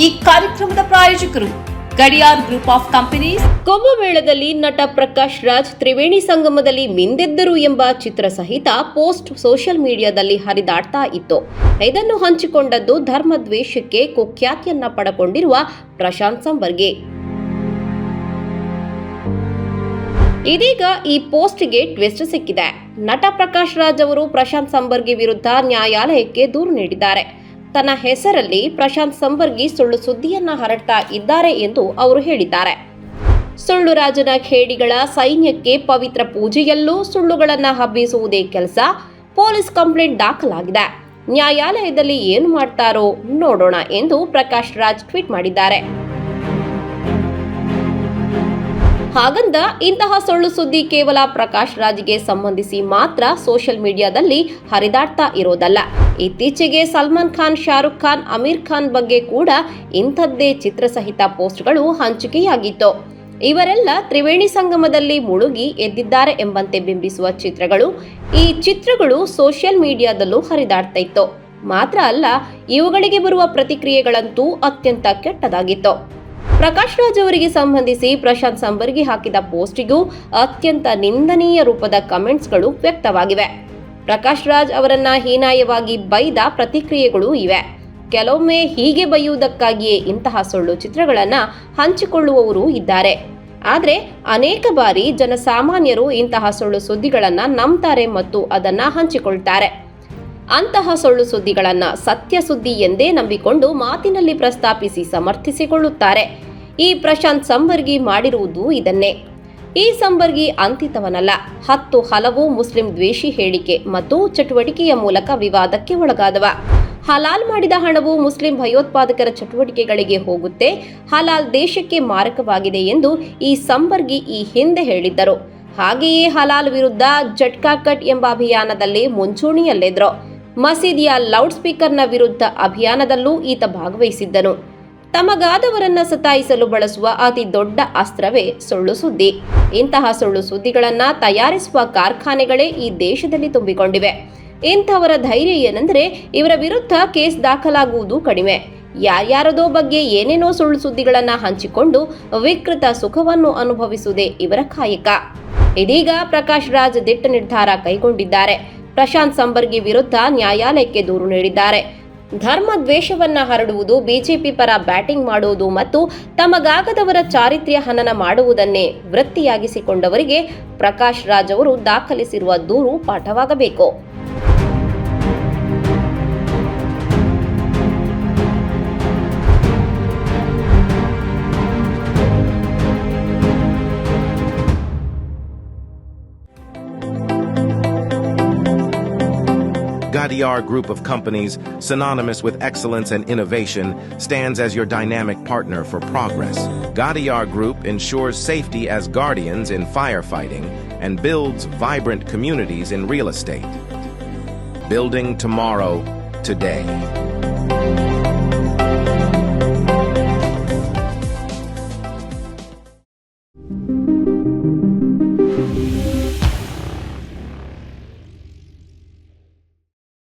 ಈ ಕಾರ್ಯಕ್ರಮದ ಪ್ರಾಯೋಜಕರು ಗಡಿಯಾರ್ ಗ್ರೂಪ್ ಆಫ್ ಕಂಪನೀಸ್. ಕುಂಭಮೇಳದಲ್ಲಿ ನಟ ಪ್ರಕಾಶ್ ರಾಜ್ ತ್ರಿವೇಣಿ ಸಂಗಮದಲ್ಲಿ ಮಿಂದೆದ್ದರು ಎಂಬ ಚಿತ್ರ ಸಹಿತ ಪೋಸ್ಟ್ ಸೋಷಿಯಲ್ ಮೀಡಿಯಾದಲ್ಲಿ ಹರಿದಾಡ್ತಾ ಇತ್ತು. ಇದನ್ನು ಹಂಚಿಕೊಂಡದ್ದು ಧರ್ಮದ್ವೇಷಕ್ಕೆ ಕುಖ್ಯಾತಿಯನ್ನ ಪಡೆಕೊಂಡಿರುವ ಪ್ರಶಾಂತ್ ಸಂಬರ್ಗಿ. ಇದೀಗ ಈ ಪೋಸ್ಟ್ಗೆ ಟ್ವಿಸ್ಟ್ ಸಿಕ್ಕಿದೆ. ನಟ ಪ್ರಕಾಶ್ ರಾಜ್ ಅವರು ಪ್ರಶಾಂತ್ ಸಂಬರ್ಗಿ ವಿರುದ್ಧ ನ್ಯಾಯಾಲಯಕ್ಕೆ ದೂರು ನೀಡಿದ್ದಾರೆ. ತನ್ನ ಹೆಸರಲ್ಲಿ ಪ್ರಶಾಂತ್ ಸಂಬರ್ಗಿ ಸುಳ್ಳು ಸುದ್ದಿಯನ್ನ ಹರಡ್ತಾ ಇದ್ದಾರೆ ಎಂದು ಅವರು ಹೇಳಿದ್ದಾರೆ. ಸುಳ್ಳು ರಾಜನ ಖೇಡಿಗಳ ಸೈನ್ಯಕ್ಕೆ ಪವಿತ್ರ ಪೂಜೆಯಲ್ಲೂ ಸುಳ್ಳುಗಳನ್ನ ಹಬ್ಬಿಸುವುದೇ ಕೆಲಸ. ಪೊಲೀಸ್ ಕಂಪ್ಲೇಂಟ್ ದಾಖಲಾಗಿದೆ. ನ್ಯಾಯಾಲಯದಲ್ಲಿ ಏನು ಮಾಡ್ತಾರೋ ನೋಡೋಣ ಎಂದು ಪ್ರಕಾಶ್ ರಾಜ್ ಟ್ವೀಟ್ ಮಾಡಿದ್ದಾರೆ. ಹಾಗಂದ ಇಂತಹ ಸುಳ್ಳು ಸುದ್ದಿ ಕೇವಲ ಪ್ರಕಾಶ್ ರಾಜ್ಗೆ ಸಂಬಂಧಿಸಿ ಮಾತ್ರ ಸೋಷಿಯಲ್ ಮೀಡಿಯಾದಲ್ಲಿ ಹರಿದಾಡ್ತಾ ಇರೋದಲ್ಲ. ಇತ್ತೀಚೆಗೆ ಸಲ್ಮಾನ್ ಖಾನ್, ಶಾರುಖ್ ಖಾನ್, ಅಮೀರ್ ಖಾನ್ ಬಗ್ಗೆ ಕೂಡ ಇಂಥದ್ದೇ ಚಿತ್ರಸಹಿತ ಪೋಸ್ಟ್ಗಳು ಹಂಚಿಕೆಯಾಗಿತ್ತು. ಇವರೆಲ್ಲ ತ್ರಿವೇಣಿ ಸಂಗಮದಲ್ಲಿ ಮುಳುಗಿ ಎದ್ದಿದ್ದಾರೆ ಎಂಬಂತೆ ಬಿಂಬಿಸುವ ಚಿತ್ರಗಳು. ಈ ಚಿತ್ರಗಳು ಸೋಷಿಯಲ್ ಮೀಡಿಯಾದಲ್ಲೂ ಹರಿದಾಡ್ತಾ ಇತ್ತು. ಮಾತ್ರ ಅಲ್ಲ, ಇವುಗಳಿಗೆ ಬರುವ ಪ್ರತಿಕ್ರಿಯೆಗಳಂತೂ ಅತ್ಯಂತ ಕೆಟ್ಟದಾಗಿತ್ತು. ಪ್ರಕಾಶ್ ರಾಜ್ ಅವರಿಗೆ ಸಂಬಂಧಿಸಿ ಪ್ರಶಾಂತ್ ಸಂಬರ್ಗಿ ಹಾಕಿದ ಪೋಸ್ಟಿಗೂ ಅತ್ಯಂತ ನಿಂದನೀಯ ರೂಪದ ಕಮೆಂಟ್ಸ್ಗಳು ವ್ಯಕ್ತವಾಗಿವೆ. ಪ್ರಕಾಶ್ ರಾಜ್ ಅವರನ್ನ ಹೀನಾಯವಾಗಿ ಬೈದ ಪ್ರತಿಕ್ರಿಯೆಗಳು ಇವೆ. ಕೆಲವೊಮ್ಮೆ ಹೀಗೆ ಬೈಯುವುದಕ್ಕಾಗಿಯೇ ಇಂತಹ ಸುಳ್ಳು ಚಿತ್ರಗಳನ್ನ ಹಂಚಿಕೊಳ್ಳುವವರು ಇದ್ದಾರೆ. ಆದರೆ ಅನೇಕ ಬಾರಿ ಜನಸಾಮಾನ್ಯರು ಇಂತಹ ಸುಳ್ಳು ಸುದ್ದಿಗಳನ್ನ ನಂಬ್ತಾರೆ ಮತ್ತು ಅದನ್ನ ಹಂಚಿಕೊಳ್ತಾರೆ. ಅಂತಹ ಸುಳ್ಳು ಸುದ್ದಿಗಳನ್ನ ಸತ್ಯ ಸುದ್ದಿ ಎಂದೇ ನಂಬಿಕೊಂಡು ಮಾತಿನಲ್ಲಿ ಪ್ರಸ್ತಾಪಿಸಿ ಸಮರ್ಥಿಸಿಕೊಳ್ಳುತ್ತಾರೆ. ಈ ಪ್ರಶಾಂತ್ ಸಂಬರ್ಗಿ ಮಾಡಿರುವುದು ಇದನ್ನೇ. ಈ ಸಂಬರ್ಗಿ ಅಂತಿತವನಲ್ಲ. ಹಲವು ಮುಸ್ಲಿಂ ದ್ವೇಷಿ ಹೇಳಿಕೆ ಮತ್ತು ಚಟುವಟಿಕೆಯ ಮೂಲಕ ವಿವಾದಕ್ಕೆ ಒಳಗಾದವ. ಹಲಾಲ್ ಮಾಡಿದ ಹಣವು ಮುಸ್ಲಿಂ ಭಯೋತ್ಪಾದಕರ ಚಟುವಟಿಕೆಗಳಿಗೆ ಹೋಗುತ್ತೆ. ಹಲಾಲ್ ದೇಶಕ್ಕೆ ಮಾರಕವಾಗಿದೆ ಎಂದು ಈ ಸಂಬರ್ಗಿ ಈ ಹಿಂದೆ ಹೇಳಿದ್ದರು. ಹಾಗೆಯೇ ಹಲಾಲ್ ವಿರುದ್ಧ ಜಟ್ಕಾ ಕಟ್ ಎಂಬ ಅಭಿಯಾನದಲ್ಲಿ ಮುಂಚೂಣಿಯಲ್ಲಿದ್ದರು. ಮಸೀದಿಯ ಲೌಡ್ ಸ್ಪೀಕರ್ನ ವಿರುದ್ಧ ಅಭಿಯಾನದಲ್ಲೂ ಈತ ಭಾಗವಹಿಸಿದ್ದನು. ತಮಗಾದವರನ್ನ ಸತಾಯಿಸಲು ಬಳಸುವ ಅತಿ ದೊಡ್ಡ ಅಸ್ತ್ರವೇ ಸುಳ್ಳು ಸುದ್ದಿ. ಇಂತಹ ಸುಳ್ಳು ಸುದ್ದಿಗಳನ್ನ ತಯಾರಿಸುವ ಕಾರ್ಖಾನೆಗಳೇ ಈ ದೇಶದಲ್ಲಿ ತುಂಬಿಕೊಂಡಿವೆ. ಇಂಥವರ ಧೈರ್ಯ ಏನೆಂದರೆ ಇವರ ವಿರುದ್ಧ ಕೇಸ್ ದಾಖಲಾಗುವುದು ಕಡಿಮೆ. ಯಾರ್ಯಾರದೋ ಬಗ್ಗೆ ಏನೇನೋ ಸುಳ್ಳು ಸುದ್ದಿಗಳನ್ನ ಹಂಚಿಕೊಂಡು ವಿಕೃತ ಸುಖವನ್ನು ಅನುಭವಿಸುವುದೇ ಇವರ ಕಾಯಕ. ಇದೀಗ ಪ್ರಕಾಶ್ ರಾಜ್ ದಿಟ್ಟ ನಿರ್ಧಾರ ಕೈಗೊಂಡಿದ್ದಾರೆ. ಪ್ರಶಾಂತ್ ಸಂಬರ್ಗಿ ವಿರುದ್ಧ ನ್ಯಾಯಾಲಯಕ್ಕೆ ದೂರು ನೀಡಿದ್ದಾರೆ. ಧರ್ಮ ದ್ವೇಷವನ್ನ ಹರಡುವುದು, ಬಿಜೆಪಿ ಪರ ಬ್ಯಾಟಿಂಗ್ ಮಾಡುವುದು ಮತ್ತು ತಮಗಾಗದವರ ಚಾರಿತ್ರ್ಯ ಹನನ ಮಾಡುವುದನ್ನೇ ವೃತ್ತಿಯಾಗಿಸಿಕೊಂಡವರಿಗೆ ಪ್ರಕಾಶ್ ರಾಜ್ ಅವರು ದಾಖಲಿಸಿರುವ ದೂರು ಪಾಠವಾಗಬೇಕು. Gadiar Group of Companies, synonymous with excellence and innovation, stands as your dynamic partner for progress. Gadiar Group ensures safety as guardians in firefighting and builds vibrant communities in real estate. Building tomorrow, today.